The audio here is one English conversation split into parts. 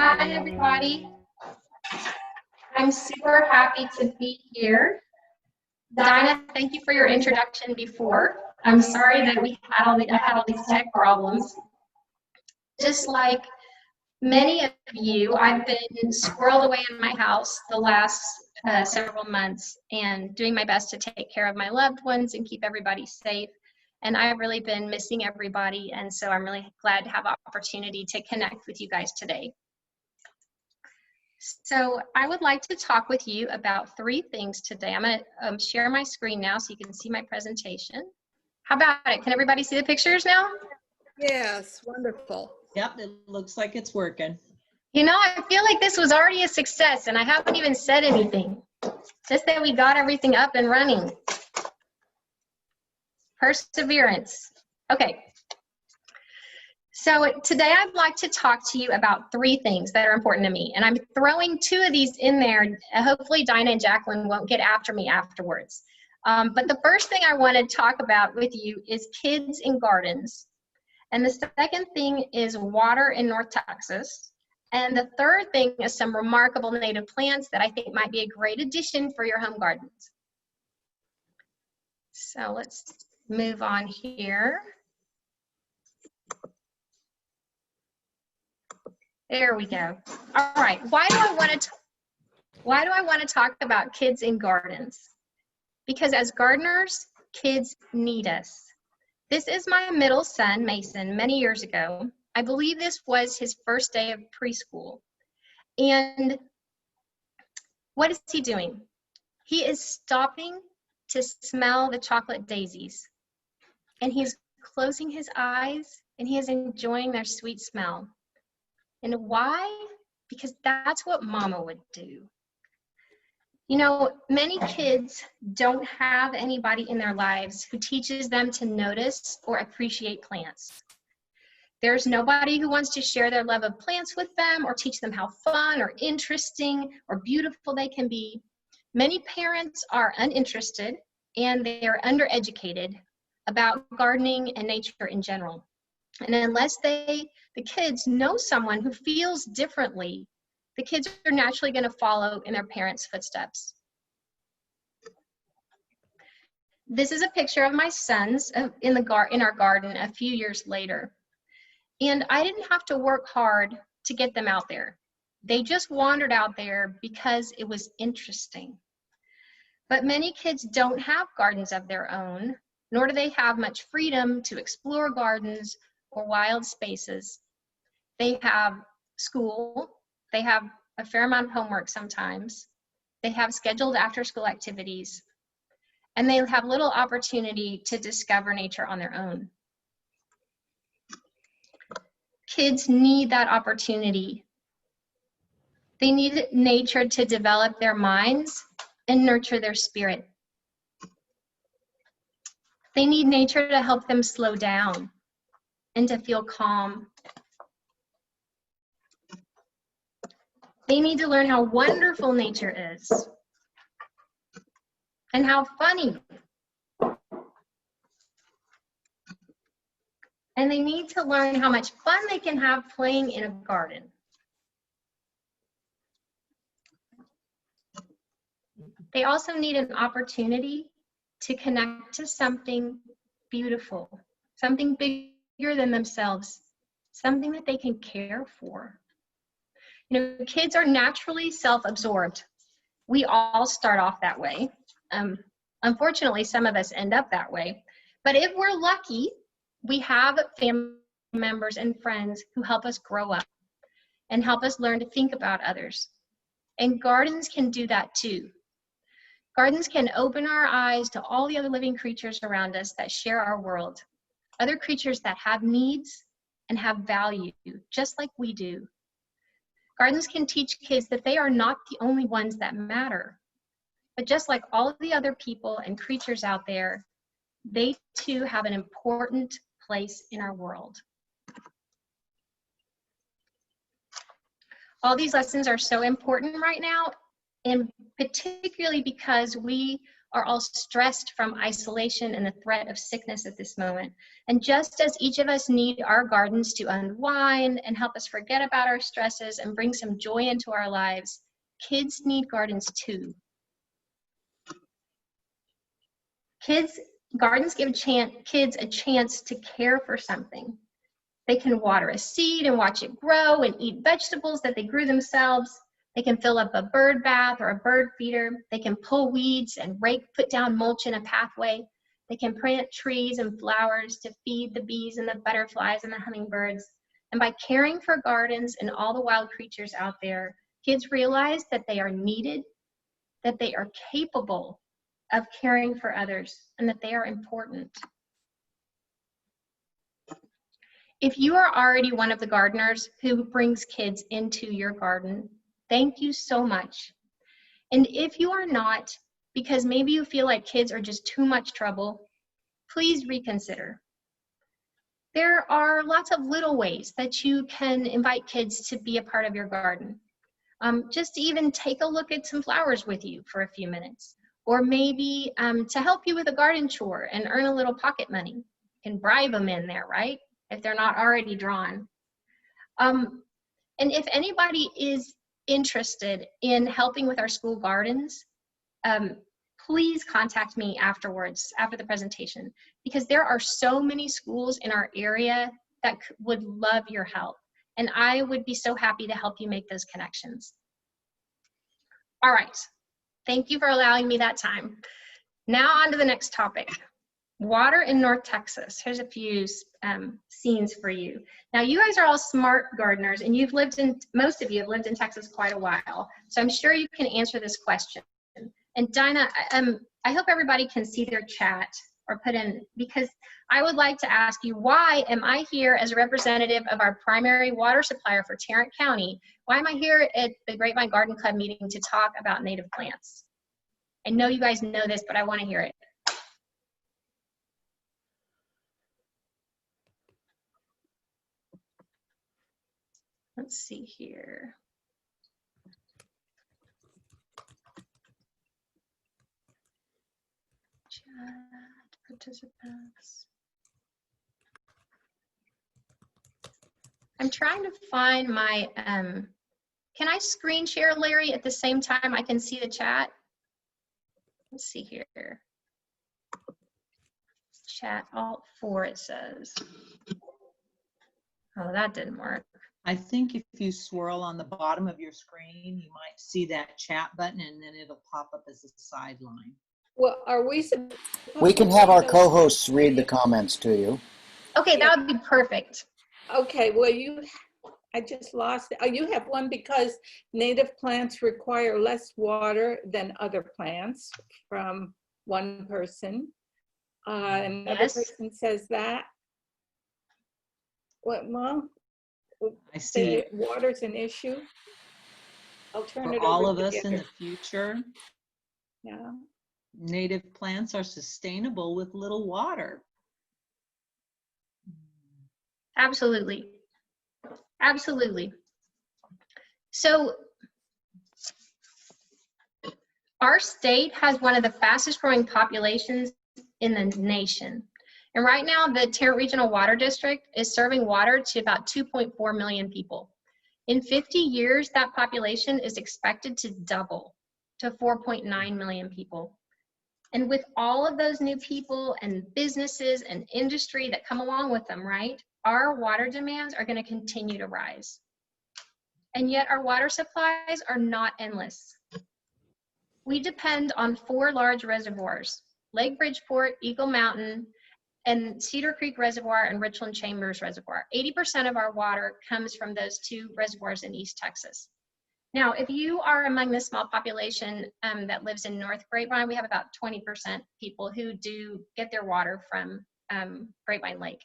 Hi, everybody. I'm super happy to be here. Dinah, thank you for your introduction before. I'm sorry that I had all these tech problems. Just like many of you, I've been squirreled away in my house the last several months and doing my best to take care of my loved ones and keep everybody safe. And I've really been missing everybody, and so I'm really glad to have the opportunity to connect with you guys today. So I would like to talk with you about 3 things today. I'm going to share my screen now so you can see my presentation. How about it? Can everybody see the pictures now? Yes, wonderful. Yep, it looks like it's working. You know, I feel like this was already a success and I haven't even said anything. Just that we got everything up and running. Perseverance. Okay. So today I'd like to talk to you about 3 things that are important to me. And I'm throwing 2 of these in there. Hopefully Dinah and Jacqueline won't get after me afterwards. But the first thing I want to talk about with you is kids in gardens. And the second thing is water in North Texas. And the third thing is some remarkable native plants that I think might be a great addition for your home gardens. So let's move on here. There we go. All right, why do I want to talk about kids in gardens? Because as gardeners, kids need us. This is my middle son, Mason, many years ago. I believe this was his first day of preschool. And what is he doing? He is stopping to smell the chocolate daisies. And he's closing his eyes and he is enjoying their sweet smell. And why? Because that's what mama would do. You know, many kids don't have anybody in their lives who teaches them to notice or appreciate plants. There's nobody who wants to share their love of plants with them or teach them how fun or interesting or beautiful they can be. Many parents are uninterested and they are undereducated about gardening and nature in general. And unless the kids know someone who feels differently, the kids are naturally going to follow in their parents' footsteps. This is a picture of my sons in our garden a few years later. And I didn't have to work hard to get them out there. They just wandered out there because it was interesting. But many kids don't have gardens of their own, nor do they have much freedom to explore gardens or wild spaces. They have school, they have a fair amount of homework sometimes, they have scheduled after-school activities, and they have little opportunity to discover nature on their own. Kids need that opportunity. They need nature to develop their minds and nurture their spirit. They need nature to help them slow down and to feel calm. They need to learn how wonderful nature is and how funny. And they need to learn how much fun they can have playing in a garden. They also need an opportunity to connect to something beautiful, something bigger than themselves, something that they can care for. You know, kids are naturally self-absorbed. We all start off that way. Unfortunately, some of us end up that way. But if we're lucky, we have family members and friends who help us grow up and help us learn to think about others. And gardens can do that too. Gardens can open our eyes to all the other living creatures around us that share our world. Other creatures that have needs and have value, just like we do. Gardens can teach kids that they are not the only ones that matter. But just like all of the other people and creatures out there, they too have an important place in our world. All these lessons are so important right now, and particularly because we are all stressed from isolation and the threat of sickness at this moment. And just as each of us need our gardens to unwind and help us forget about our stresses and bring some joy into our lives, kids need gardens too. Gardens give kids a chance to care for something. They can water a seed and watch it grow and eat vegetables that they grew themselves. They can fill up a bird bath or a bird feeder. They can pull weeds and put down mulch in a pathway. They can plant trees and flowers to feed the bees and the butterflies and the hummingbirds. And by caring for gardens and all the wild creatures out there, kids realize that they are needed, that they are capable of caring for others, and that they are important. If you are already one of the gardeners who brings kids into your garden, thank you so much. And if you are not, because maybe you feel like kids are just too much trouble, please reconsider. There are lots of little ways that you can invite kids to be a part of your garden. Just even take a look at some flowers with you for a few minutes, or maybe to help you with a garden chore and earn a little pocket money. You can bribe them in there, right? If they're not already drawn. And if anybody is interested in helping with our school gardens, please contact me afterwards, after the presentation, because there are so many schools in our area that would love your help. And I would be so happy to help you make those connections. All right, thank you for allowing me that time. Now on to the next topic. Water in North Texas. Here's a few scenes for you. Now, you guys are all smart gardeners, and most of you have lived in Texas quite a while, so I'm sure you can answer this question. And Dinah, I hope everybody can see their chat or put in, because I would like to ask you, why am I here as a representative of our primary water supplier for Tarrant County? Why am I here at the Grapevine Garden Club meeting to talk about native plants? I know you guys know this, but I want to hear it. Let's see here. Chat participants. I'm trying to find my, can I screen share, Larry, at the same time I can see the chat? Let's see here. Chat Alt-4, it says. Oh, that didn't work. I think if you swirl on the bottom of your screen, you might see that chat button, and then it'll pop up as a sideline. Well, are we? We can have our co-hosts read the comments to you. Okay, that would be perfect. Okay, well, I just lost it. Oh, you have one, because native plants require less water than other plants, from one person. Another Yes. person says that. What, Mom? I see. Water's an issue. I'll turn it For all over of to us in Gary. the future, Yeah. native plants are sustainable with little water. Absolutely. Absolutely. So our state has one of the fastest growing populations in the nation. And right now, the Tarrant Regional Water District is serving water to about 2.4 million people. In 50 years, that population is expected to double to 4.9 million people. And with all of those new people and businesses and industry that come along with them, right, our water demands are going to continue to rise. And yet our water supplies are not endless. We depend on 4 large reservoirs: Lake Bridgeport, Eagle Mountain, and Cedar Creek Reservoir and Richland Chambers Reservoir. 80% of our water comes from those 2 reservoirs in East Texas. Now, if you are among the small population that lives in North Grapevine, we have about 20% people who do get their water from Grapevine Lake.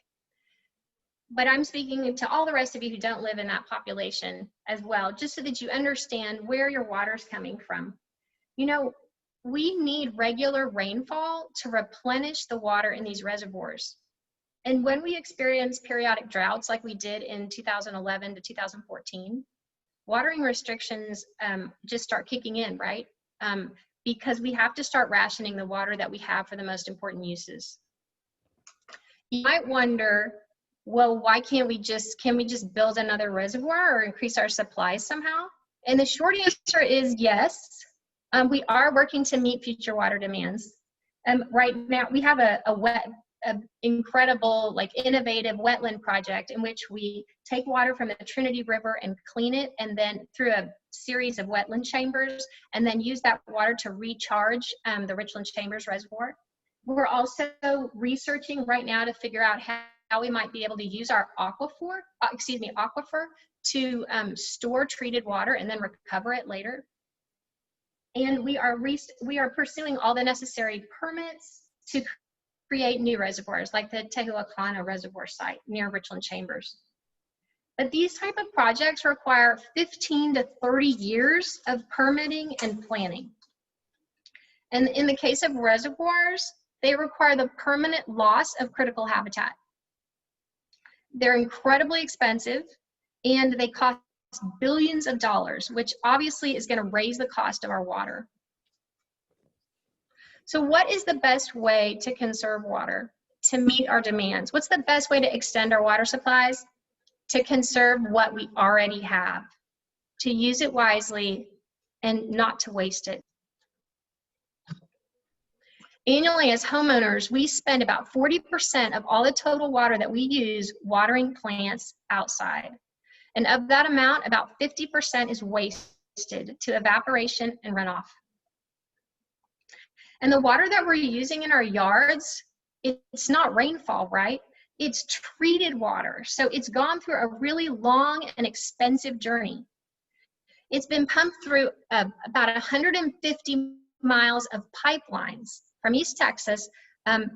But I'm speaking to all the rest of you who don't live in that population as well, just so that you understand where your water's coming from. You know, we need regular rainfall to replenish the water in these reservoirs. And when we experience periodic droughts like we did in 2011 to 2014, watering restrictions just start kicking in, right? because we have to start rationing the water that we have for the most important uses. You might wonder, well, why can't we just build another reservoir or increase our supplies somehow? And the short answer is yes. We are working to meet future water demands. Right now, we have a incredible, like, innovative wetland project in which we take water from the Trinity River and clean it, and then through a series of wetland chambers, and then use that water to recharge the Richland Chambers Reservoir. We're also researching right now to figure out how we might be able to use our aquifer to store treated water and then recover it later. And we are pursuing all the necessary permits to create new reservoirs, like the Tehuacana Reservoir site near Richland Chambers. But these type of projects require 15 to 30 years of permitting and planning. And in the case of reservoirs, they require the permanent loss of critical habitat. They're incredibly expensive, and they cost billions of dollars, which obviously is going to raise the cost of our water. So what is the best way to conserve water to meet our demands? What's the best way to extend our water supplies? To conserve what we already have, to use it wisely and not to waste it. Annually, as homeowners, we spend about 40% of all the total water that we use watering plants outside. And of that amount, about 50% is wasted to evaporation and runoff. And the water that we're using in our yards, it's not rainfall, right? It's treated water. So it's gone through a really long and expensive journey. It's been pumped through about 150 miles of pipelines from East Texas,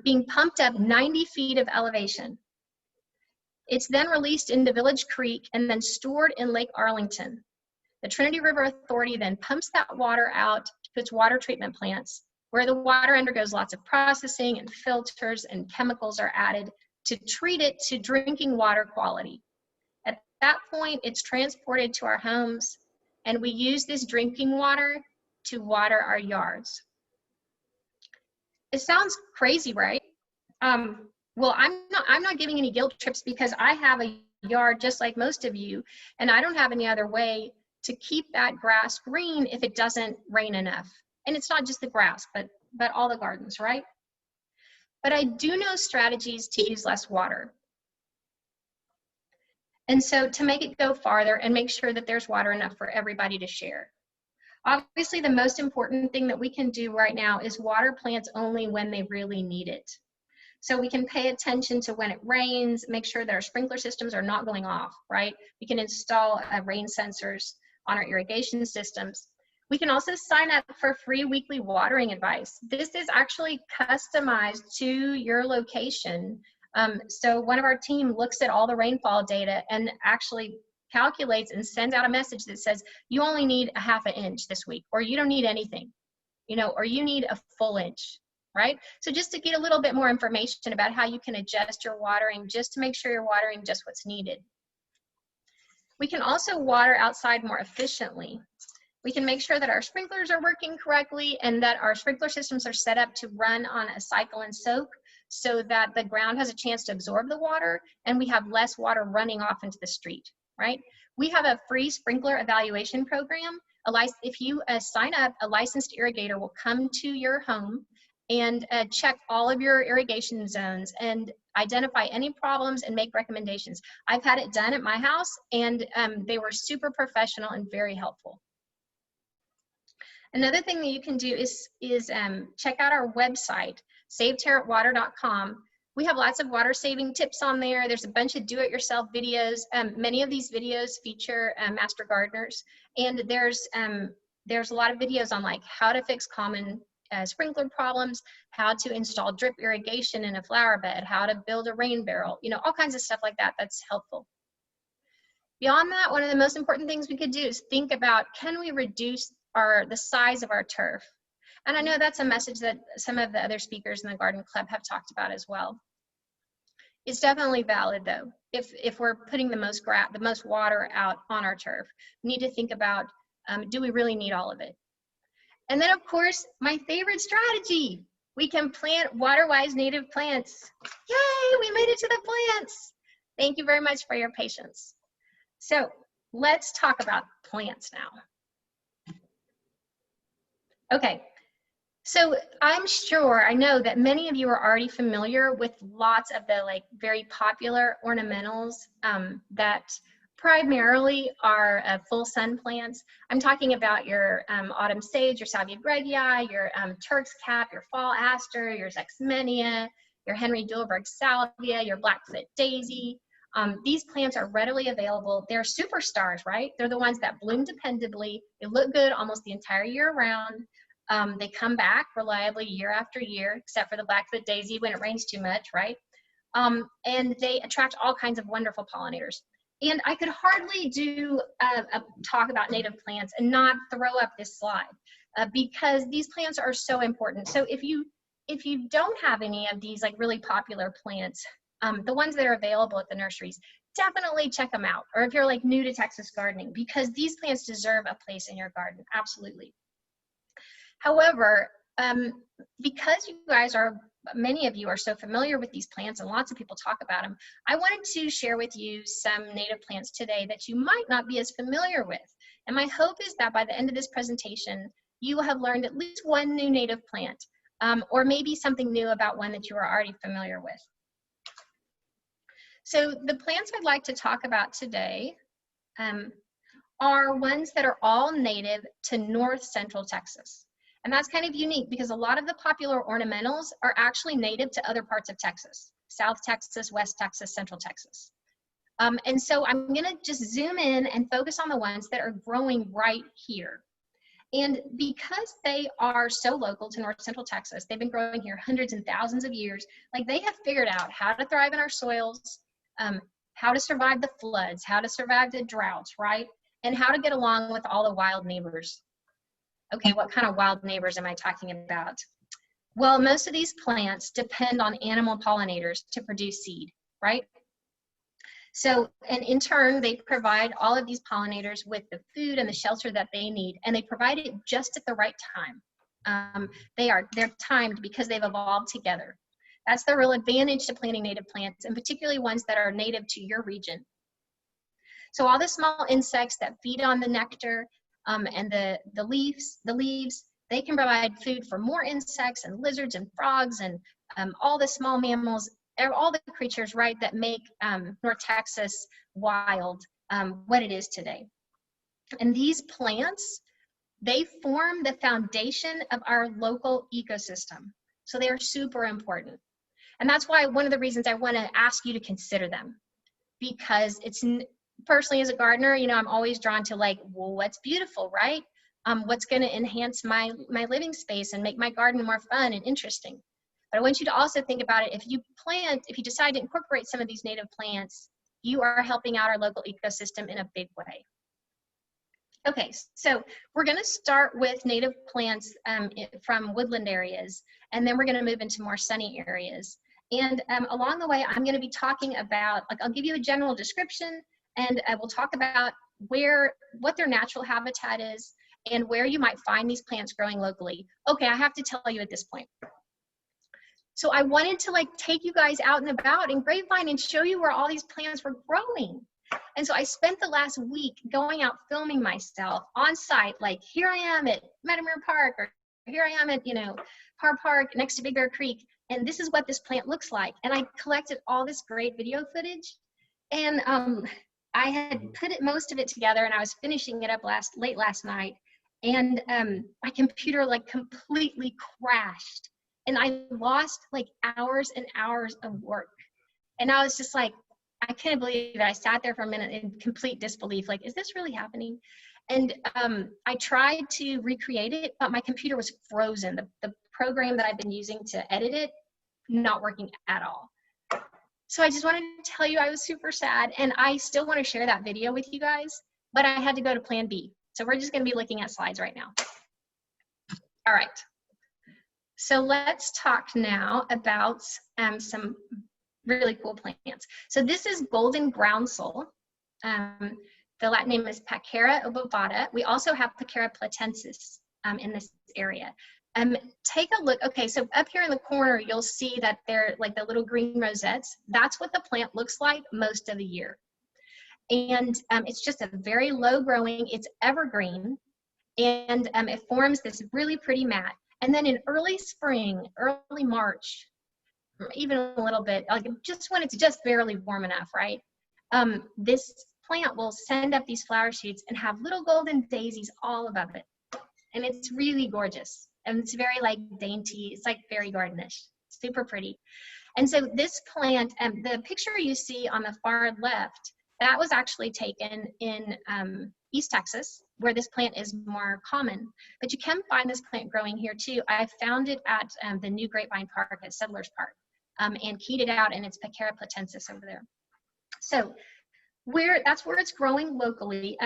being pumped up 90 feet of elevation. It's then released into Village Creek and then stored in Lake Arlington. The Trinity River Authority then pumps that water out to its water treatment plants, where the water undergoes lots of processing and filters, and chemicals are added to treat it to drinking water quality. At that point, it's transported to our homes, and we use this drinking water to water our yards. It sounds crazy, right? Well, I'm not giving any guilt trips, because I have a yard just like most of you, and I don't have any other way to keep that grass green if it doesn't rain enough. And it's not just the grass, but all the gardens, right? But I do know strategies to use less water. And so to make it go farther and make sure that there's water enough for everybody to share. Obviously, the most important thing that we can do right now is water plants only when they really need it. So we can pay attention to when it rains, make sure that our sprinkler systems are not going off, right? We can install rain sensors on our irrigation systems. We can also sign up for free weekly watering advice. This is actually customized to your location. So one of our team looks at all the rainfall data and actually calculates and sends out a message that says, you only need a ½ inch this week, or you don't need anything, or you need a full inch, right? So just to get a little bit more information about how you can adjust your watering, just to make sure you're watering just what's needed. We can also water outside more efficiently. We can make sure that our sprinklers are working correctly and that our sprinkler systems are set up to run on a cycle and soak, so that the ground has a chance to absorb the water and we have less water running off into the street, right? We have a free sprinkler evaluation program. If you sign up, a licensed irrigator will come to your home and check all of your irrigation zones and identify any problems and make recommendations. I've had it done at my house, and they were super professional and very helpful. Another thing that you can do is check out our website, savetarrantwater.com. We have lots of water saving tips on there. There's a bunch of do-it-yourself videos. Many of these videos feature master gardeners, and there's a lot of videos on like how to fix common sprinkler problems, how to install drip irrigation in a flower bed, how to build a rain barrel, all kinds of stuff like that. That's helpful. Beyond that, one of the most important things we could do is think about, can we reduce the size of our turf? And I know that's a message that some of the other speakers in the garden club have talked about as well. It's definitely valid though. If we're putting the most water out on our turf, we need to think about, do we really need all of it? And then, of course, my favorite strategy, we can plant water-wise native plants. Yay, we made it to the plants. Thank you very much for your patience. So let's talk about plants now. Okay, so I know that many of you are already familiar with lots of the like very popular ornamentals that primarily are full sun plants. I'm talking about your autumn sage, your salvia greggii, your Turk's cap, your fall aster, your Zexmenia, your Henry Dewberg salvia, your Blackfoot daisy. These plants are readily available. They're superstars, right? They're the ones that bloom dependably. They look good almost the entire year round. They come back reliably year after year, except for the Blackfoot daisy when it rains too much, right? And they attract all kinds of wonderful pollinators. And I could hardly do a talk about native plants and not throw up this slide because these plants are so important. So if you don't have any of these like really popular plants, the ones that are available at the nurseries, definitely check them out. Or if you're like new to Texas gardening, because these plants deserve a place in your garden, absolutely. However, because you guys many of you are so familiar with these plants and lots of people talk about them, I wanted to share with you some native plants today that you might not be as familiar with. And my hope is that by the end of this presentation, you will have learned at least one new native plant, or maybe something new about one that you are already familiar with. So the plants I'd like to talk about today are ones that are all native to north central Texas. And that's kind of unique because a lot of the popular ornamentals are actually native to other parts of Texas, South Texas, West Texas, Central Texas. And so I'm gonna just zoom in and focus on the ones that are growing right here. And because they are so local to North Central Texas, they've been growing here hundreds and thousands of years, like they have figured out how to thrive in our soils, how to survive the floods, how to survive the droughts, right? And how to get along with all the wild neighbors. Okay, what kind of wild neighbors am I talking about? Well, most of these plants depend on animal pollinators to produce seed, right? So, and in turn, they provide all of these pollinators with the food and the shelter that they need, and they provide it just at the right time. They're timed because they've evolved together. That's the real advantage to planting native plants, and particularly ones that are native to your region. So all the small insects that feed on the nectar and the leaves, they can provide food for more insects and lizards and frogs and all the small mammals, all the creatures, right, that make North Texas wild what it is today. And these plants, they form the foundation of our local ecosystem. So they are super important. And that's why one of the reasons I want to ask you to consider them, because it's personally as a gardener, you know, I'm always drawn to like, well, what's beautiful, right? What's going to enhance my living space and make my garden more fun and interesting. But I want you to also think about it. If you decide to incorporate some of these native plants, you are helping out our local ecosystem in a big way. Okay, so we're going to start with native plants from woodland areas, and then we're going to move into more sunny areas. And along the way, I'm going to be talking about, like, I'll give you a general description, and we'll talk about what their natural habitat is and where you might find these plants growing locally. Okay, I have to tell you at this point. So I wanted to like take you guys out and about in Grapevine and show you where all these plants were growing. And so I spent the last week going out filming myself on site, like here I am at Meadowmere Park, or here I am at, you know, Parr Park next to Big Bear Creek, and this is what this plant looks like. And I collected all this great video footage, and I had put most of it together, and I was finishing it up late last night, and my computer like completely crashed, and I lost like hours and hours of work. And I was just like, I couldn't believe it. I sat there for a minute in complete disbelief, like, is this really happening? And I tried to recreate it, but my computer was frozen. The program that I've been using to edit it, not working at all. So I just wanted to tell you I was super sad, and I still want to share that video with you guys, but I had to go to plan B. So we're just going to be looking at slides right now. All right. So let's talk now about some really cool plants. So this is golden groundsel. The Latin name is Pachera obovata. We also have Pachera platensis in this area. Take a look. Okay, so up here in the corner, you'll see that they're like the little green rosettes. That's what the plant looks like most of the year. And it's just a very low growing, it's evergreen, and it forms this really pretty mat. And then in early spring, early March, or even a little bit, like just when it's just barely warm enough, right? This plant will send up these flower shoots and have little golden daisies all above it. And it's really gorgeous. And it's very like dainty, it's like fairy gardenish, super pretty. And so this plant, the picture you see on the far left, that was actually taken in East Texas, where this plant is more common. But you can find this plant growing here too. I found it at the new Grapevine Park at Settlers Park, and keyed it out, and it's Picara platensis over there. So that's where it's growing locally,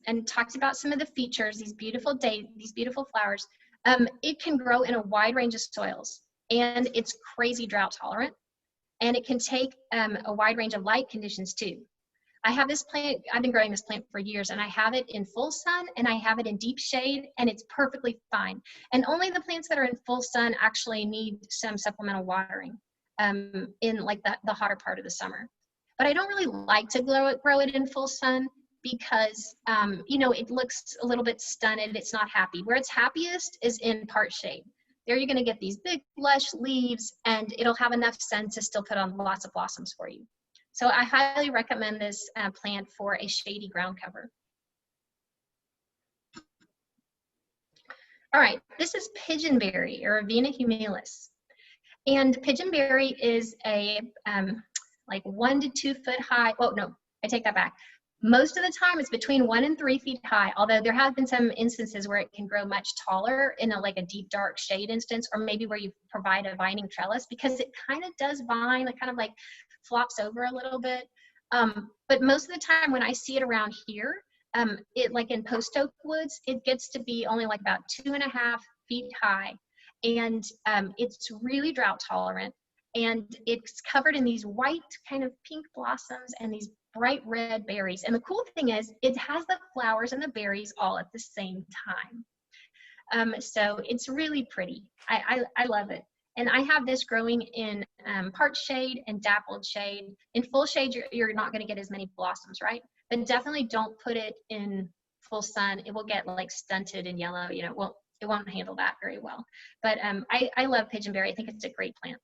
and talks about some of the features, these beautiful flowers. It can grow in a wide range of soils, and it's crazy drought tolerant, and it can take a wide range of light conditions too. I have this plant, I've been growing this plant for years, and I have it in full sun and I have it in deep shade, and it's perfectly fine. And only the plants that are in full sun actually need some supplemental watering in like the hotter part of the summer. But I don't really like to grow it in full sun because, you know, it looks a little bit stunted, it's not happy. Where it's happiest is in part shade. There you're gonna get these big lush leaves, and it'll have enough sun to still put on lots of blossoms for you. So I highly recommend this plant for a shady ground cover. All right, this is pigeonberry, or Avena humilis. And pigeonberry is a like 1 to 2 foot high. Oh no, I take that back. Most of the time it's between 1 and 3 feet high, although there have been some instances where it can grow much taller in like a deep dark shade instance, or maybe where you provide a vining trellis, because it kind of does vine, it kind of like flops over a little bit. But most of the time when I see it around here, it like in post oak woods, it gets to be only like about 2.5 feet high. And it's really drought tolerant. And it's covered in these white kind of pink blossoms and these bright red berries. And the cool thing is it has the flowers and the berries all at the same time. So it's really pretty. I love it. And I have this growing in part shade and dappled shade. In full shade, you're not going to get as many blossoms, right? But definitely don't put it in full sun. It will get like stunted and yellow. You know, it won't handle that very well. But I love pigeonberry. I think it's a great plant.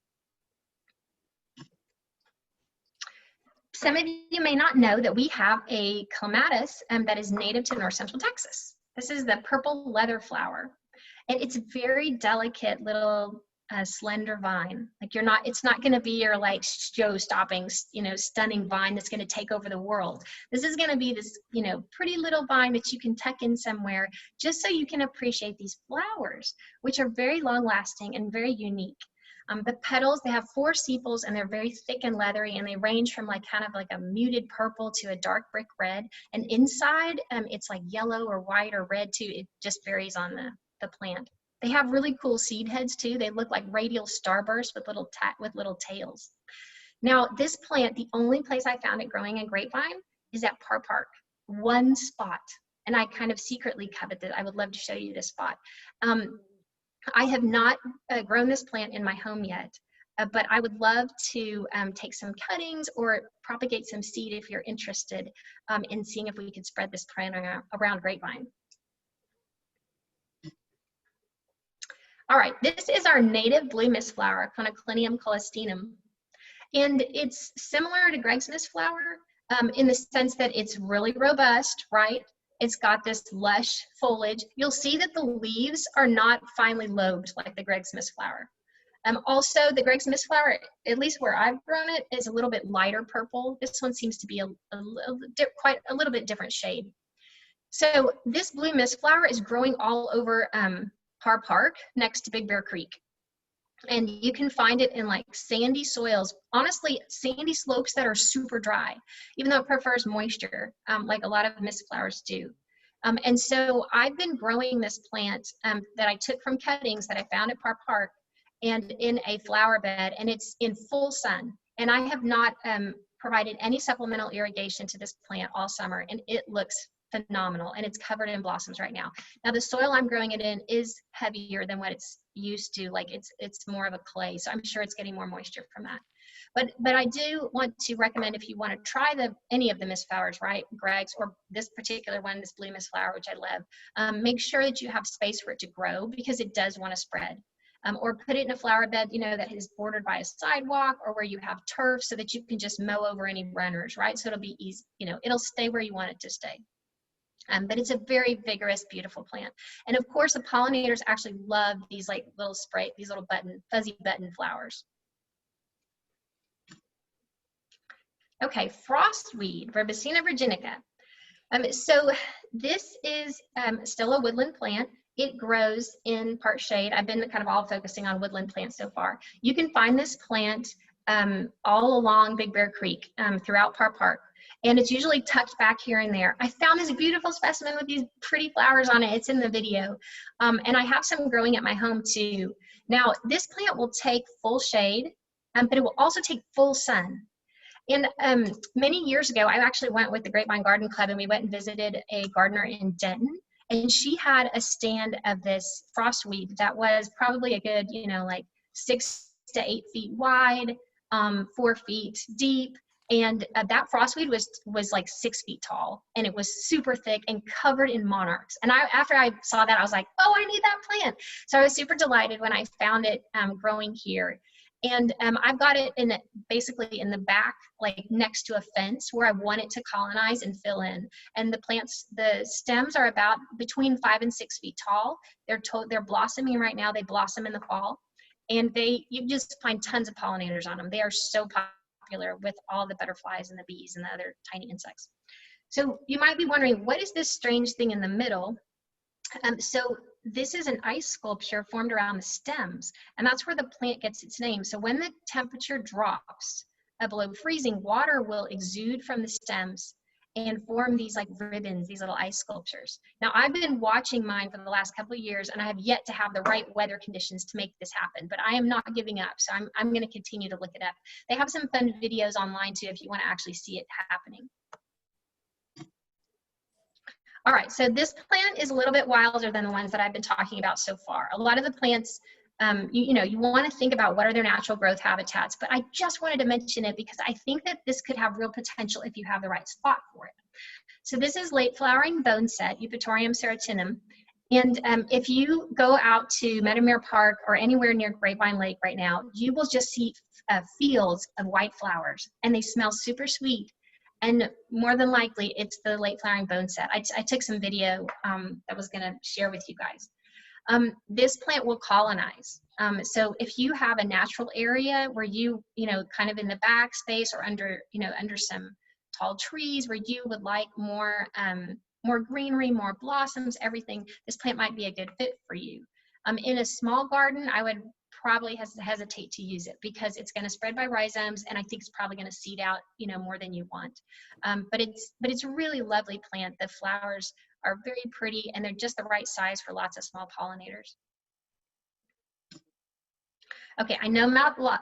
Some of you may not know that we have a clematis that is native to North Central Texas. This is the purple leather flower. And it's a very delicate little slender vine. Like it's not going to be your like show-stopping, you know, stunning vine that's going to take over the world. This is going to be this, you know, pretty little vine that you can tuck in somewhere just so you can appreciate these flowers, which are very long-lasting and very unique. The petals, they have 4 sepals, and they're very thick and leathery, and they range from like kind of like a muted purple to a dark brick red. And inside, it's like yellow or white or red too. It just varies on the plant. They have really cool seed heads too. They look like radial starbursts with little tails. Now this plant, the only place I found it growing in Grapevine is at Park, one spot. And I kind of secretly covet it. I would love to show you this spot. I have not grown this plant in my home yet, but I would love to take some cuttings or propagate some seed if you're interested in seeing if we could spread this plant around Grapevine. All right, this is our native blue mist flower, Conoclinium colestinum. And it's similar to Greg's mist flower in the sense that it's really robust, right? It's got this lush foliage. You'll see that the leaves are not finely lobed like the Greg's mist flower. Also, the Greg's mist flower, at least where I've grown it, is a little bit lighter purple. This one seems to be quite a little bit different shade. So this blue mist flower is growing all over Park next to Big Bear Creek. And you can find it in like sandy soils, honestly, sandy slopes that are super dry, even though it prefers moisture, like a lot of mist flowers do. And so I've been growing this plant that I took from cuttings that I found at Park and in a flower bed, and it's in full sun. And I have not provided any supplemental irrigation to this plant all summer, and it looks phenomenal, and it's covered in blossoms right now. Now the soil I'm growing it in is heavier than what it's used to. Like it's more of a clay, so I'm sure it's getting more moisture from that. But I do want to recommend, if you want to try any of the mistflowers, right, Greg's, or this particular one, this blue mistflower, which I love, make sure that you have space for it to grow, because it does want to spread. Or put it in a flower bed, you know, that is bordered by a sidewalk, or where you have turf, so that you can just mow over any runners, right? So it'll be easy, you know, it'll stay where you want it to stay. But it's a very vigorous, beautiful plant. And of course, the pollinators actually love these like little these little fuzzy button flowers. Okay, frostweed, Verbicina virginica. So this is still a woodland plant. It grows in part shade. I've been kind of all focusing on woodland plants so far. You can find this plant all along Big Bear Creek throughout Park. And it's usually tucked back here and there. I found this beautiful specimen with these pretty flowers on it. It's in the video. And I have some growing at my home too. Now, this plant will take full shade, but it will also take full sun. And many years ago, I actually went with the Grapevine Garden Club, and we went and visited a gardener in Denton. And she had a stand of this frostweed that was probably a good, you know, like 6 to 8 feet wide, 4 feet deep. And that frostweed was like 6 feet tall, and it was super thick and covered in monarchs. And after I saw that, I was like, oh, I need that plant. So I was super delighted when I found it growing here. And I've got it basically in the back, like next to a fence, where I want it to colonize and fill in. And the stems are about between 5 and 6 feet tall. They're blossoming right now. They blossom in the fall, and you just find tons of pollinators on them. They are so popular with all the butterflies and the bees and the other tiny insects. So you might be wondering, what is this strange thing in the middle? So this is an ice sculpture formed around the stems, and that's where the plant gets its name. So when the temperature drops below freezing, water will exude from the stems and form these like ribbons, these little ice sculptures. Now, I've been watching mine for the last couple of years, and I have yet to have the right weather conditions to make this happen, but I am not giving up, so I'm going to continue to look it up. They have some fun videos online too if you want to actually see it happening. All right, so this plant is a little bit wilder than the ones that I've been talking about so far. A lot of the plants, you want to think about what are their natural growth habitats, but I just wanted to mention it because I think that this could have real potential if you have the right spot for it. So this is late flowering boneset, Eupatorium serotinum. And if you go out to Meadowmere Park or anywhere near Grapevine Lake right now, you will just see fields of white flowers, and they smell super sweet. And more than likely, it's the late flowering boneset. I took some video that I was going to share with you guys. This plant will colonize. So if you have a natural area where kind of in the back space or under some tall trees where you would like more greenery, more blossoms, everything, this plant might be a good fit for you. In a small garden, I would probably hesitate to use it because it's going to spread by rhizomes, and I think it's probably going to seed out, more than you want. But it's a really lovely plant. The flowers are very pretty, and they're just the right size for lots of small pollinators. Okay, I know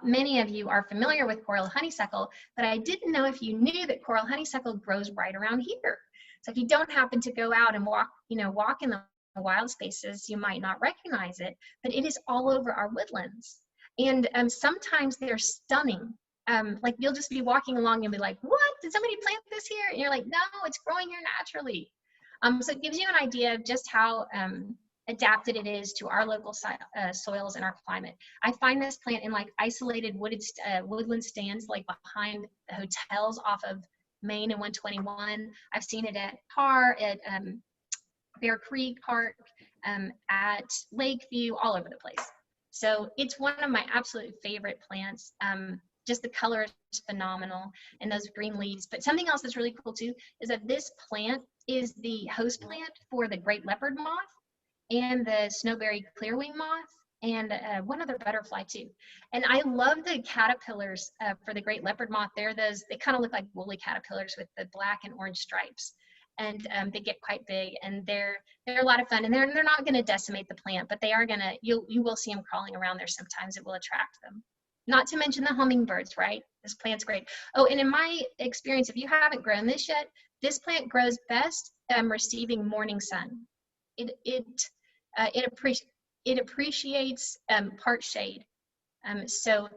many of you are familiar with coral honeysuckle, but I didn't know if you knew that coral honeysuckle grows right around here. So if you don't happen to go out and walk in the wild spaces, you might not recognize it, but it is all over our woodlands. And sometimes they're stunning. Like you'll just be walking along and be like, what? Did somebody plant this here? And you're like, no, it's growing here naturally. So it gives you an idea of just how adapted it is to our local soils and our climate. I find this plant in like isolated woodland stands, like behind the hotels off of Main and 121. I've seen it at Bear Creek Park, at Lakeview, all over the place. So it's one of my absolute favorite plants. Just the color is phenomenal, and those green leaves. But something else that's really cool too is that this plant is the host plant for the great leopard moth and the snowberry clearwing moth and one other butterfly too. And I love the caterpillars for the great leopard moth. They kind of look like woolly caterpillars with the black and orange stripes. And they get quite big, and they're a lot of fun. And they're not going to decimate the plant, but they are going to. You will see them crawling around there sometimes. It will attract them. Not to mention the hummingbirds, right? This plant's great. Oh, and in my experience, if you haven't grown this yet, this plant grows best receiving morning sun. It appreciates part shade. So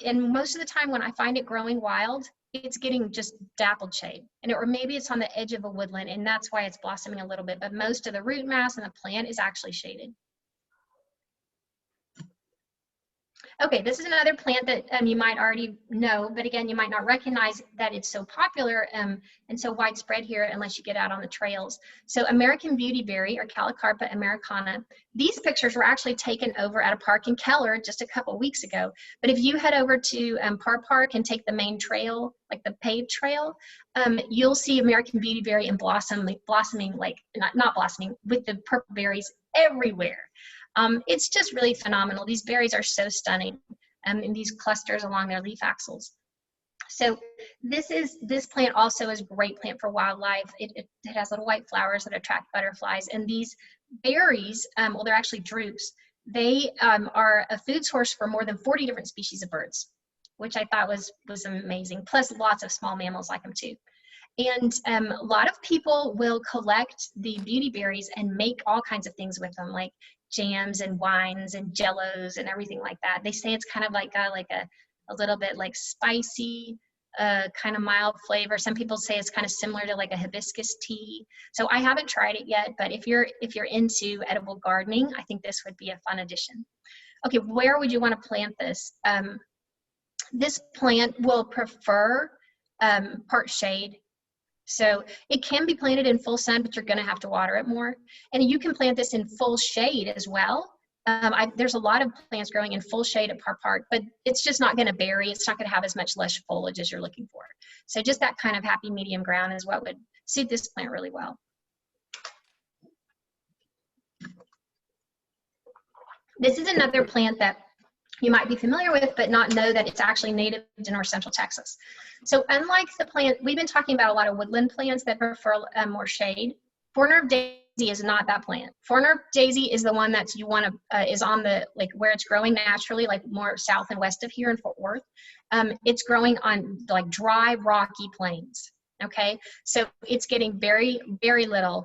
and most of the time when I find it growing wild, it's getting just dappled shade, or maybe it's on the edge of a woodland, and that's why it's blossoming a little bit. But most of the root mass and the plant is actually shaded. Okay, this is another plant that you might already know, but again, you might not recognize that it's so popular and so widespread here unless you get out on the trails. So American beautyberry, or Calicarpa americana. These pictures were actually taken over at a park in Keller just a couple weeks ago. But if you head over to Park and take the main trail, like the paved trail, you'll see American beautyberry and blossoming, like not blossoming, with the purple berries everywhere. It's just really phenomenal. These berries are so stunning in these clusters along their leaf axils. So this plant also is a great plant for wildlife. It has little white flowers that attract butterflies. And these berries, well, they're actually drupes. They are a food source for more than 40 different species of birds, which I thought was amazing. Plus lots of small mammals like them too. And a lot of people will collect the beautyberries and make all kinds of things with them, like jams and wines and jellos and everything like that. They say it's kind of like a little bit like spicy, kind of mild flavor. Some people say it's kind of similar to like a hibiscus tea. So I haven't tried it yet, but if you're into edible gardening, I think this would be a fun addition. Okay, where would you want to plant this? This plant will prefer part shade. So it can be planted in full sun, but you're going to have to water it more. And you can plant this in full shade as well. There's a lot of plants growing in full shade at Park, but it's just not going to berry. It's not going to have as much lush foliage as you're looking for. So just that kind of happy medium ground is what would suit this plant really well. This is another plant that you might be familiar with, but not know that it's actually native to north central Texas. So unlike the plant, we've been talking about a lot of woodland plants that prefer more shade. Four-nerve daisy is not that plant. Four-nerve daisy is the one that you want to, is on the, like where it's growing naturally, like more south and west of here in Fort Worth. It's growing on like dry, rocky plains, okay? So it's getting very, very little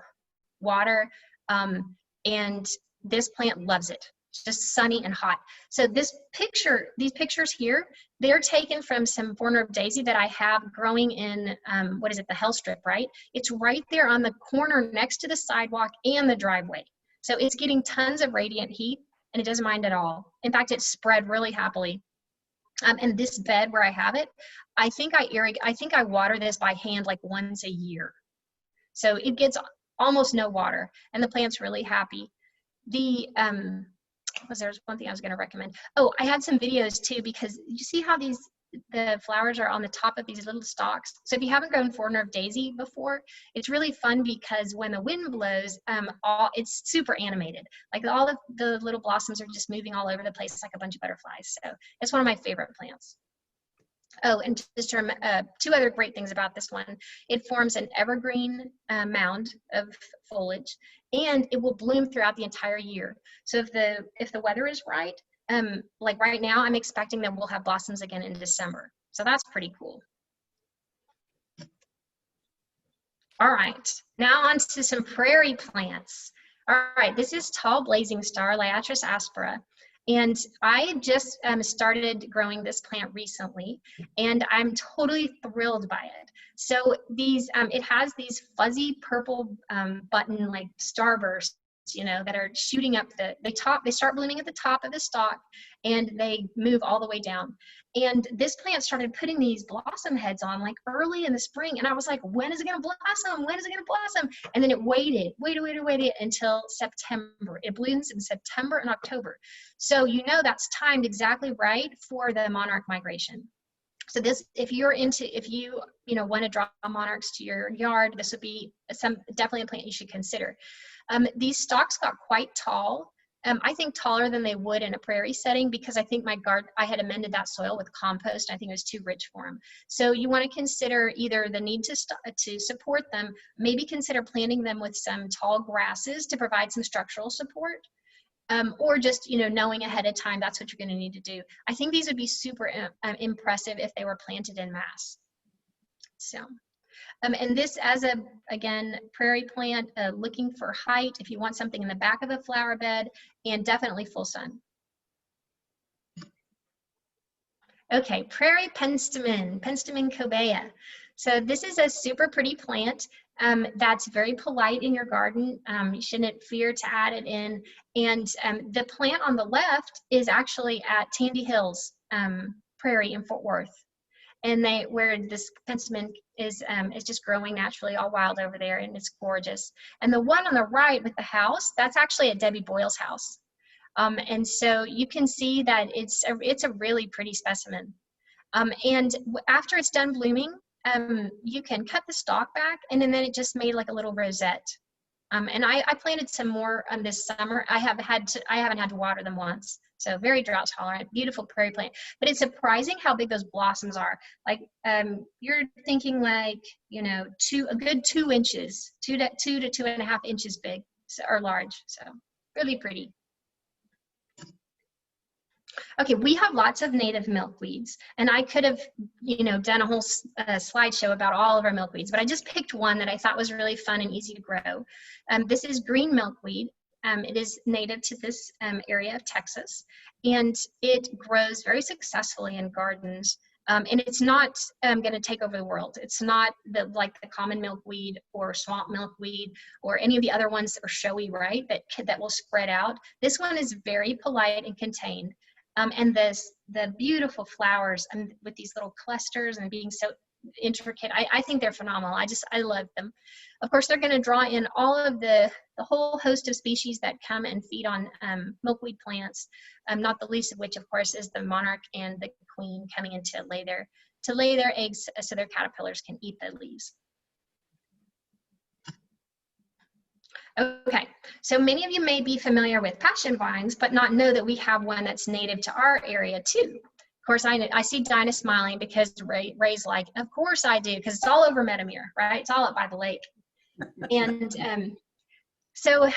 water, and this plant loves it. It's just sunny and hot. So these pictures here, they're taken from some four-nerve daisy that I have growing in, what is it, the Hell Strip, right? It's right there on the corner next to the sidewalk and the driveway. So it's getting tons of radiant heat, and it doesn't mind at all. In fact, it's spread really happily. And this bed where I have it, I think I water this by hand like once a year. So it gets almost no water, and the plant's really happy. There's one thing I was going to recommend. Oh, I had some videos too, because you see how the flowers are on the top of these little stalks. So if you haven't grown four-nerve daisy before, it's really fun because when the wind blows, it's super animated. Like all of the little blossoms are just moving all over the place like a bunch of butterflies. So it's one of my favorite plants. Oh, and just two other great things about this one. It forms an evergreen mound of foliage, and it will bloom throughout the entire year. So if the weather is right, like right now, I'm expecting that we'll have blossoms again in December. So that's pretty cool. All right, now on to some prairie plants. All right, this is tall blazing star, Liatris aspera. And I just started growing this plant recently, and I'm totally thrilled by it. So it has these fuzzy purple button like starbursts, that are shooting up they start blooming at the top of the stalk, and they move all the way down. And this plant started putting these blossom heads on like early in the spring, and I was like, when is it gonna blossom? When is it gonna blossom? And then it waited until September. It blooms in September and October. So that's timed exactly right for the monarch migration. So if you want to draw monarchs to your yard, this would be definitely a plant you should consider. These stalks got quite tall. I think taller than they would in a prairie setting, because I think I had amended that soil with compost. I think it was too rich for them. So you want to consider either the need to support them, maybe consider planting them with some tall grasses to provide some structural support. Or just, knowing ahead of time that's what you're going to need to do. I think these would be super impressive if they were planted en masse. So, And this as a, again, prairie plant, looking for height if you want something in the back of a flower bed, and definitely full sun. Okay, prairie penstemon, Penstemon cobea. So this is a super pretty plant that's very polite in your garden. You shouldn't fear to add it in. And the plant on the left is actually at Tandy Hills Prairie in Fort Worth. And where this penstemon is just growing naturally, all wild over there, and it's gorgeous. And the one on the right with the house, that's actually at Debbie Boyle's house. And so you can see that it's a really pretty specimen. And after it's done blooming, you can cut the stalk back, and then it just made like a little rosette. And I planted some more this summer. I haven't had to water them once. So very drought tolerant, beautiful prairie plant. But it's surprising how big those blossoms are. Like you're thinking like, you know, a good 2 inches, 2 to 2.5 inches big, or large. So really pretty. Okay, we have lots of native milkweeds, and I could have, you know, done a whole slideshow about all of our milkweeds, but I just picked one that I thought was really fun and easy to grow. This is green milkweed. It is native to this area of Texas, and it grows very successfully in gardens. And it's not going to take over the world. It's not like the common milkweed or swamp milkweed or any of the other ones that are showy, right? That will spread out. This one is very polite and contained. And the beautiful flowers with these little clusters and being so intricate, I think they're phenomenal. I love them. Of course, they're going to draw in all of the whole host of species that come and feed on milkweed plants, not the least of which, of course, is the monarch and the queen coming in to lay their eggs so their caterpillars can eat the leaves. Okay, so many of you may be familiar with passion vines, but not know that we have one that's native to our area too. Of course, I see Dinah smiling because Ray's like, of course I do, because it's all over Meadowmere, right? It's all up by the lake. And so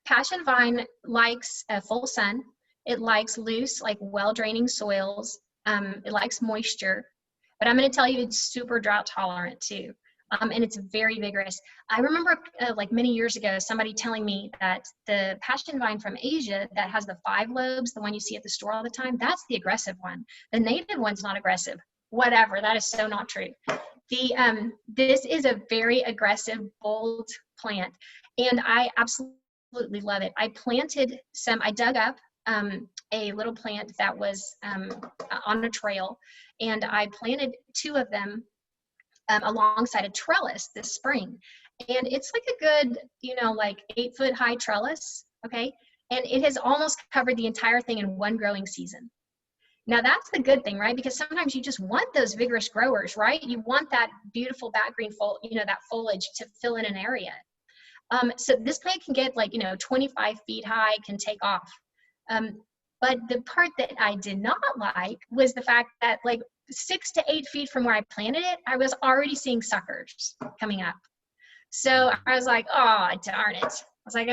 passion vine likes full sun. It likes loose, like well-draining soils. It likes moisture, but I'm going to tell you it's super drought tolerant too. And it's very vigorous. I remember like many years ago, somebody telling me that the passion vine from Asia that has the 5 lobes, the one you see at the store all the time, that's the aggressive one. The native one's not aggressive. Whatever, that is so not true. This is a very aggressive, bold plant, and I absolutely love it. I dug up a little plant that was on a trail, and I planted 2 of them alongside a trellis this spring, and it's like a good, you know, like 8-foot high trellis, okay, and it has almost covered the entire thing in one growing season. Now that's the good thing, right? Because sometimes you just want those vigorous growers, right? You want that beautiful back green that foliage to fill in an area. So this plant can get like, you know, 25 feet high, can take off. But the part that I did not like was the fact that like 6 to 8 feet from where I planted it, I was already seeing suckers coming up. So I was like, oh, darn it. I was like,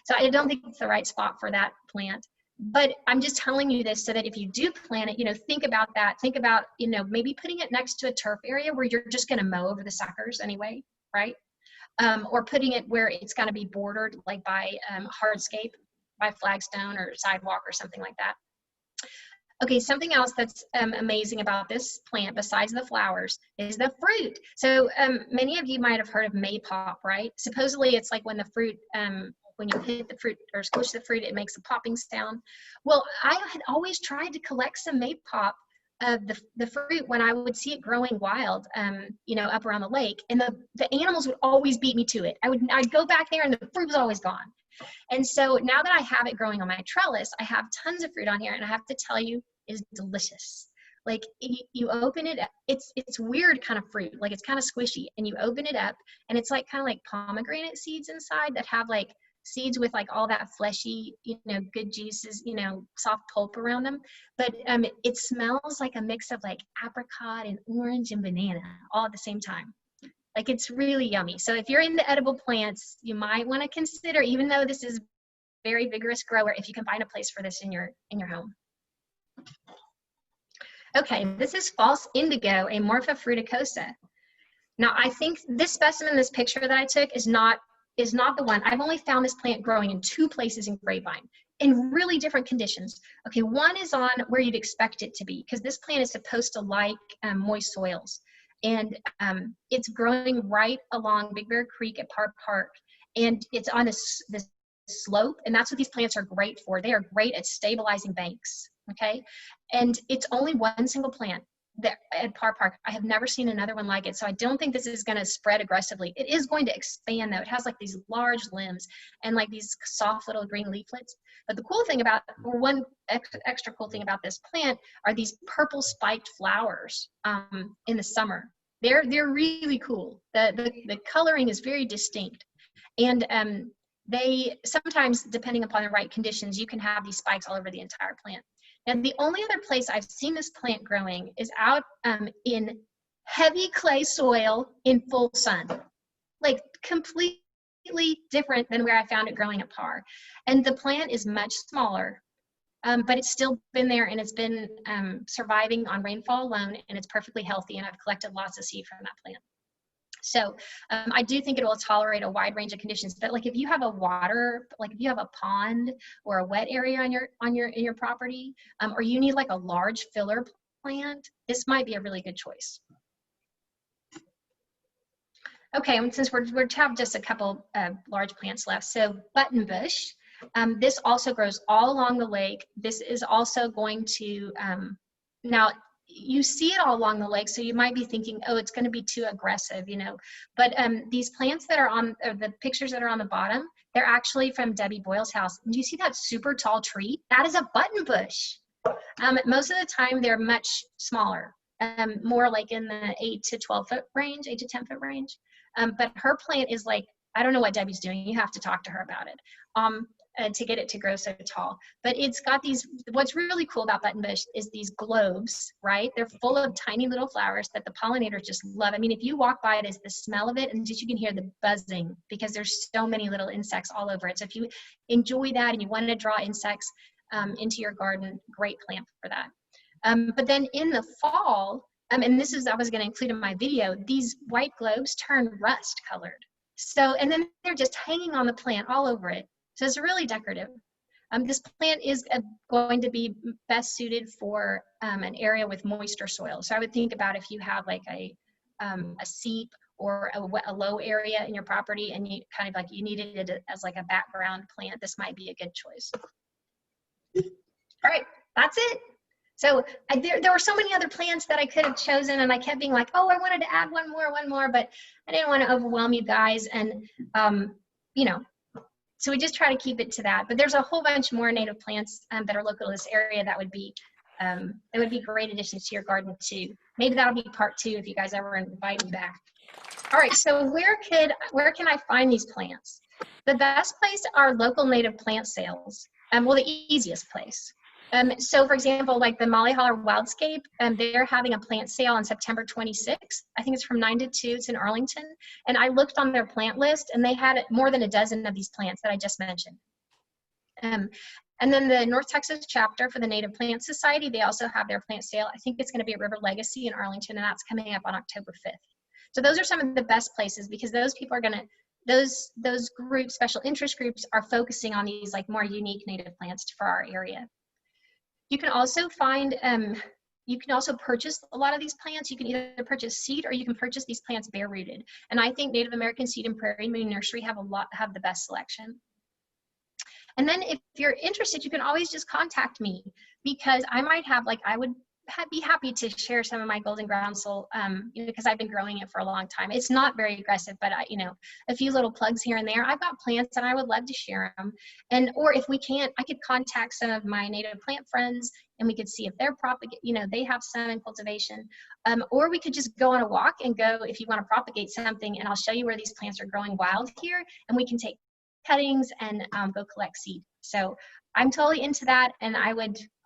so I don't think it's the right spot for that plant. But I'm just telling you this so that if you do plant it, you know, think about that. Think about, you know, maybe putting it next to a turf area where you're just going to mow over the suckers anyway, right? Or putting it where it's going to be bordered like by hardscape, by flagstone or sidewalk or something like that. Okay, something else that's amazing about this plant besides the flowers is the fruit. So many of you might have heard of maypop, right? Supposedly it's like when the fruit, when you hit the fruit or squish the fruit, it makes a popping sound. Well, I had always tried to collect some maypop of the fruit when I would see it growing wild, you know, up around the lake, and the animals would always beat me to it. I'd go back there and the fruit was always gone. And so now that I have it growing on my trellis, I have tons of fruit on here, and I have to tell you, it's delicious. Like you open it up, it's weird kind of fruit, like it's kind of squishy, and you open it up, and it's like kind of like pomegranate seeds inside that have like seeds with like all that fleshy, you know, good juices, you know, soft pulp around them. But it smells like a mix of like apricot and orange and banana all at the same time. Like it's really yummy. So if you're into edible plants, you might want to consider, even though this is very vigorous grower, if you can find a place for this in your home. Okay, this is false indigo, Amorpha fruticosa. Now, I think this specimen, this picture that I took is not the one. I've only found this plant growing in 2 places in Grapevine in really different conditions. Okay, one is on where you'd expect it to be, because this plant is supposed to like moist soils. And it's growing right along Big Bear Creek at Park Park. And it's on this slope, and that's what these plants are great for. They are great at stabilizing banks, okay? And it's only one single plant there at Park Park. I have never seen another one like it, so I don't think this is going to spread aggressively. It is going to expand, though. It has like these large limbs and like these soft little green leaflets. But the cool thing about, or one extra cool thing about this plant are these purple spiked flowers in the summer. They're really cool. The coloring is very distinct, and they sometimes, depending upon the right conditions, you can have these spikes all over the entire plant. And the only other place I've seen this plant growing is out in heavy clay soil in full sun, like completely different than where I found it growing at Par. And the plant is much smaller, but it's still been there, and it's been surviving on rainfall alone, and it's perfectly healthy, and I've collected lots of seed from that plant. So I do think it will tolerate a wide range of conditions. But like if you have a if you have a pond or a wet area in your property, or you need like a large filler plant, this might be a really good choice. Okay, and since we have just a couple large plants left, so buttonbush. This also grows all along the lake. This is also going to now. You see it all along the lake, so you might be thinking, oh, it's going to be too aggressive, you know. But these plants that are on, or the pictures that are on the bottom, they're actually from Debbie Boyle's house. And do you see that super tall tree? That is a buttonbush. Most of the time, they're much smaller, more like in the 8 to 12 foot range, 8 to 10 foot range. But her plant is like, I don't know what Debbie's doing. You have to talk to her about it. To get it to grow so tall. But it's got these, what's really cool about buttonbush is these globes, right? They're full of tiny little flowers that the pollinators just love. I mean, if you walk by it, it's the smell of it, and just you can hear the buzzing because there's so many little insects all over it. So if you enjoy that and you want to draw insects into your garden, great plant for that. But then in the fall, and this is, I was going to include in my video, these white globes turn rust colored. So, and then they're just hanging on the plant all over it. So it's really decorative. This plant is going to be best suited for an area with moisture soil. So I would think about if you have like a seep or a low area in your property, and you kind of like you needed it as like a background plant, this might be a good choice. All right, that's it. So there were so many other plants that I could have chosen, and I kept being like, oh, I wanted to add one more, but I didn't want to overwhelm you guys, and you know. So we just try to keep it to that. But there's a whole bunch more native plants that are local to this area that would be great additions to your garden too. Maybe that'll be part 2 if you guys ever invite me back. All right, so where can I find these plants? The best place are local native plant sales. Well, the easiest place. So for example, like the Molly Holler Wildscape, they're having a plant sale on September 26th. I think it's from 9 to 2, it's in Arlington. And I looked on their plant list, and they had more than a dozen of these plants that I just mentioned. And then the North Texas chapter for the Native Plant Society, they also have their plant sale. I think it's gonna be at River Legacy in Arlington, and that's coming up on October 5th. So those are some of the best places, because those people are gonna, those groups, special interest groups, are focusing on these like more unique native plants for our area. You can also find, you can also purchase a lot of these plants. You can either purchase seed, or you can purchase these plants bare rooted. And I think Native American Seed and Prairie Moon Nursery have the best selection. And then if you're interested, you can always just contact me, because I might have, like, I would be happy to share some of my golden groundsel, you know, because I've been growing it for a long time. It's not very aggressive, but you know, a few little plugs here and there. I've got plants and I would love to share them. And, or if we can't, I could contact some of my native plant friends, and we could see if they're you know, they have some in cultivation. Or we could just go on a walk and go, if you want to propagate something, and I'll show you where these plants are growing wild here, and we can take cuttings and go collect seed. So I'm totally into that, and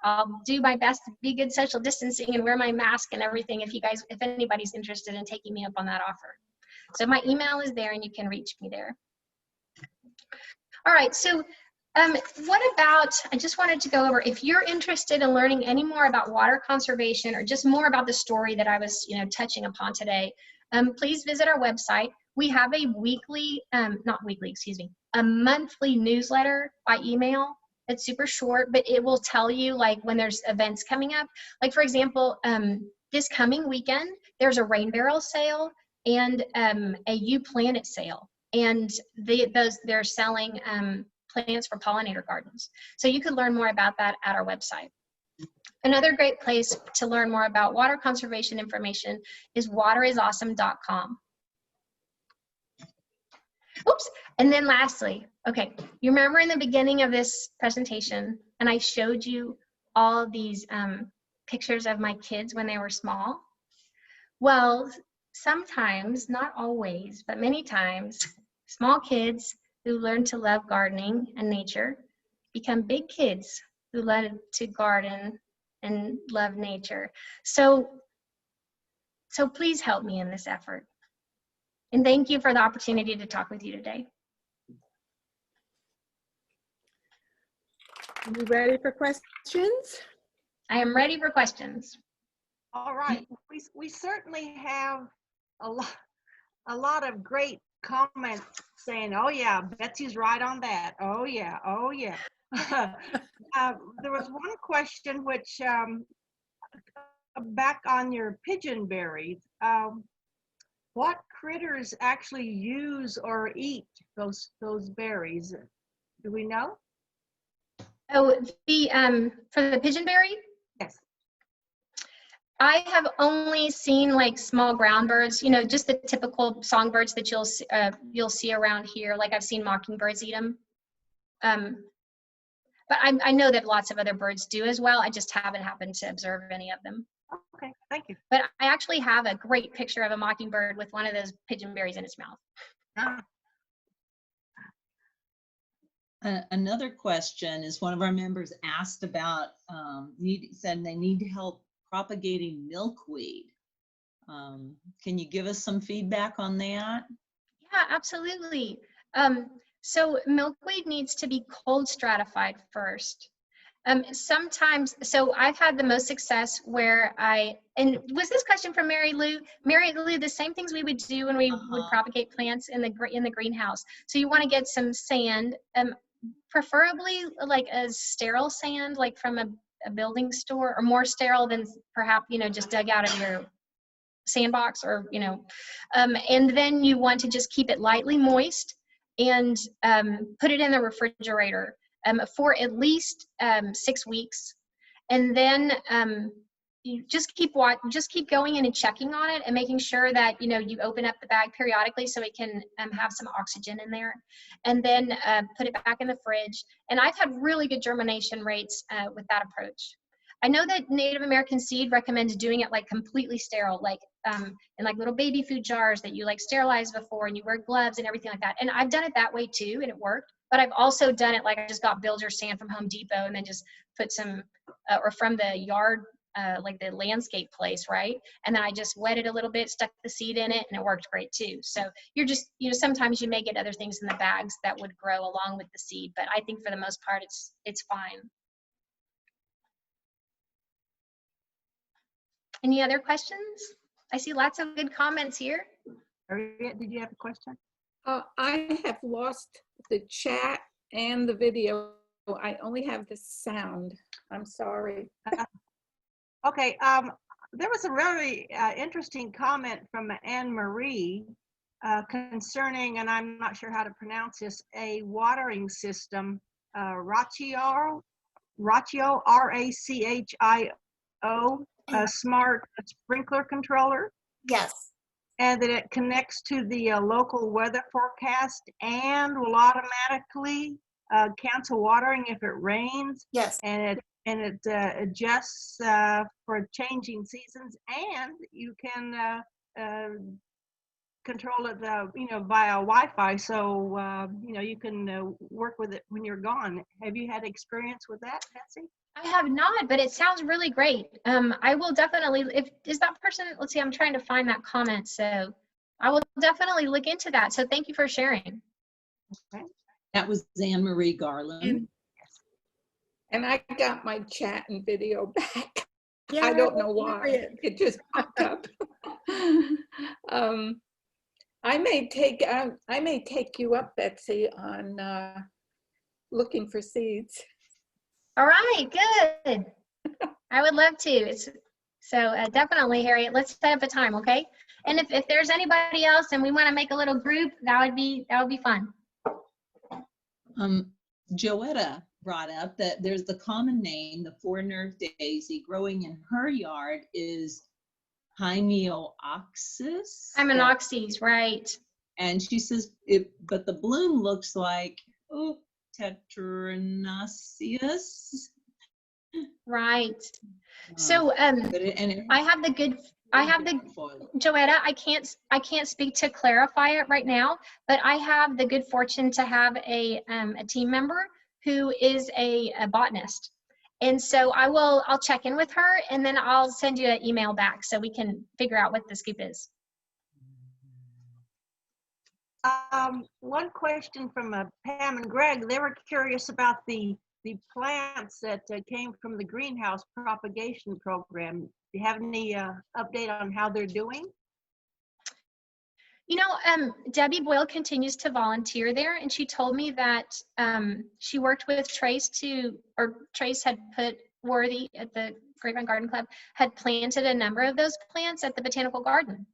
I'll do my best to be good social distancing and wear my mask and everything if anybody's interested in taking me up on that offer. So my email is there, and you can reach me there. All right, so what about, I just wanted to go over, if you're interested in learning any more about water conservation, or just more about the story that I was, you know, touching upon today, please visit our website. We have a weekly, not weekly, excuse me, a monthly newsletter by email. It's super short, but it will tell you like when there's events coming up. Like for example, this coming weekend, there's a rain barrel sale and a You Planet sale. And they're selling plants for pollinator gardens. So you could learn more about that at our website. Another great place to learn more about water conservation information is waterisawesome.com. Oops, and then lastly, okay, you remember in the beginning of this presentation, and I showed you all these pictures of my kids when they were small? Well, sometimes, not always, but many times, small kids who learn to love gardening and nature become big kids who learn to garden and love nature. So please help me in this effort. And thank you for the opportunity to talk with you today. Are you ready for questions? I am ready for questions. All right, we certainly have a lot of great comments saying, "Oh yeah, Betsy's right on that. Oh yeah, oh yeah." There was one question which back on your pigeon berries. What critters actually use or eat those berries? Do we know? Oh, for the pigeonberry? Yes. I have only seen like small ground birds, you know, just the typical songbirds that you'll see around here. Like I've seen mockingbirds eat them. But I know that lots of other birds do as well. I just haven't happened to observe any of them. Okay, thank you. But I actually have a great picture of a mockingbird with one of those pigeonberries in its mouth. Ah. Another question is one of our members asked about, said they need help propagating milkweed. Can you give us some feedback on that? Yeah, absolutely. So milkweed needs to be cold stratified first. Sometimes, so I've had the most success where and was this question from Mary Lou? Mary Lou, the same things we would do when we would propagate plants in the greenhouse. So you want to get some sand, preferably like a sterile sand, like from a building store, or more sterile than perhaps, you know, just dug out of your sandbox, or, you know, and then you want to just keep it lightly moist and put it in the refrigerator for at least 6 weeks, and then you just keep going in and checking on it and making sure that, you know, you open up the bag periodically so it can have some oxygen in there, and then put it back in the fridge. And I've had really good germination rates with that approach. I know that Native American Seed recommends doing it like completely sterile, like in like little baby food jars that you like sterilize before, and you wear gloves and everything like that. And I've done it that way too, and it worked. But I've also done it like I just got builder sand from Home Depot and then just put some, or from the yard, like the landscape place, right? And then I just wet it a little bit, stuck the seed in it, and it worked great too. So you're just, you know, sometimes you may get other things in the bags that would grow along with the seed, but I think for the most part, it's fine. Any other questions? I see lots of good comments here. Harriet, did you have a question? I have lost the chat and the video. I only have the sound. I'm sorry. Okay, there was a really interesting comment from Anne Marie concerning, and I'm not sure how to pronounce this, a watering system, Rachio, R-A-C-H-I-O, a smart sprinkler controller. Yes. And that it connects to the local weather forecast and will automatically cancel watering if it rains. Yes. And it adjusts for changing seasons, and you can control it, you know, via Wi-Fi. So you know, you can work with it when you're gone. Have you had experience with that, Betsy? I have not, but it sounds really great. I will definitely, is that person, let's see, I'm trying to find that comment. So I will definitely look into that. So thank you for sharing. Okay. That was Anne Marie Garland. And I got my chat and video back. Yeah, I don't know why. Harriet. It just popped up. I may take you up, Betsy, on looking for seeds. All right, good. I would love to. Definitely, Harriet, let's set up a time, okay? And if there's anybody else and we want to make a little group, that would be fun. Joetta brought up that there's the common name, the four-nerve daisy, growing in her yard is Hymeoxis. Hymeoxis, right. And she says, but the bloom looks like Tetranaceous. Right. So I have the Joetta, I can't speak to clarify it right now, but I have the good fortune to have a team member who is a botanist. And so I'll check in with her and then I'll send you an email back so we can figure out what the scoop is. One question from Pam and Greg. They were curious about the plants that came from the greenhouse propagation program. Do you have any update on how they're doing? You know, Debbie Boyle continues to volunteer there, and she told me that she worked with Trace had put Worthy at the Grapevine Garden Club, had planted a number of those plants at the Botanical Garden.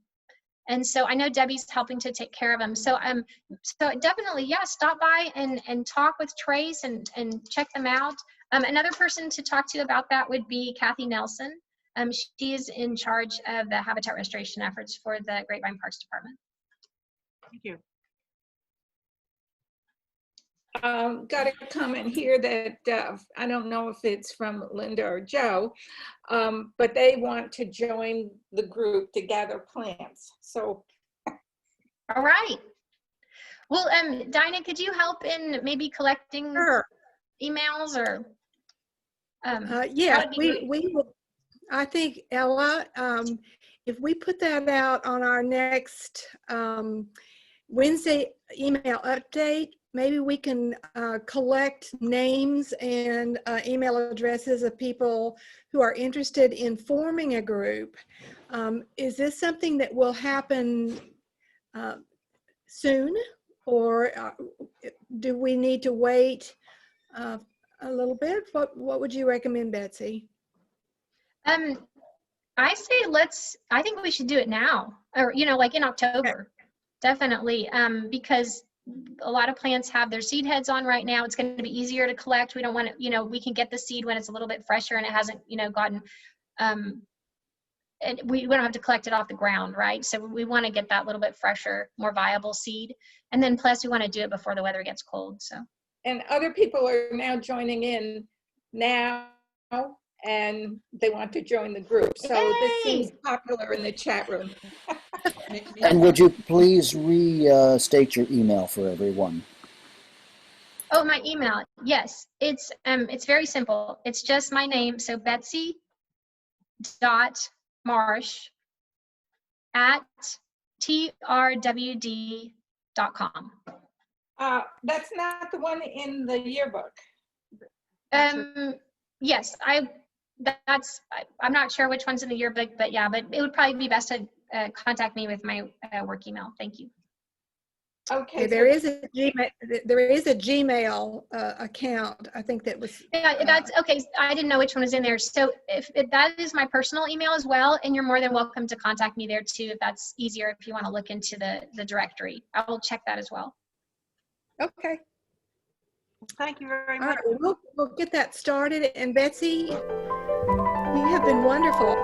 And so I know Debbie's helping to take care of them. So definitely, yeah, stop by and talk with Trace and check them out. Another person to talk to about that would be Kathy Nelson. She is in charge of the habitat restoration efforts for the Grapevine Parks Department. Thank you. Got a comment here that I don't know if it's from Linda or Joe, but they want to join the group to gather plants. So, all right. Well, Dinah, could you help in maybe collecting emails or? Yeah, we would. I think, Ella, if we put that out on our next Wednesday email update, maybe we can collect names and email addresses of people who are interested in forming a group. Is this something that will happen soon, or do we need to wait a little bit? What would you recommend, Betsy? I say I think we should do it now, or, you know, like in October. Okay. Definitely, because a lot of plants have their seed heads on right now. It's going to be easier to collect. We don't want to, you know, we can get the seed when it's a little bit fresher and it hasn't, you know, gotten, and we don't have to collect it off the ground, right? So we want to get that little bit fresher, more viable seed. And then plus we want to do it before the weather gets cold, so. And other people are now joining in now, and they want to join the group. So Yay! This seems popular in the chat room. And would you please restate your email for everyone? Oh, my email. Yes, it's very simple. It's just my name. So Betsy.Marsh@trwd.com. That's not the one in the yearbook. Yes, I'm not sure which one's in the yearbook, but yeah, but it would probably be best to contact me with my work email. Thank you. Okay, there is a Gmail account. I think that was. Yeah, that's okay. I didn't know which one was in there. So if that is my personal email as well, and you're more than welcome to contact me there too, if that's easier. If you want to look into the directory, I will check that as well. Okay. Thank you very much. All right, we'll get that started. And Betsy, you have been wonderful.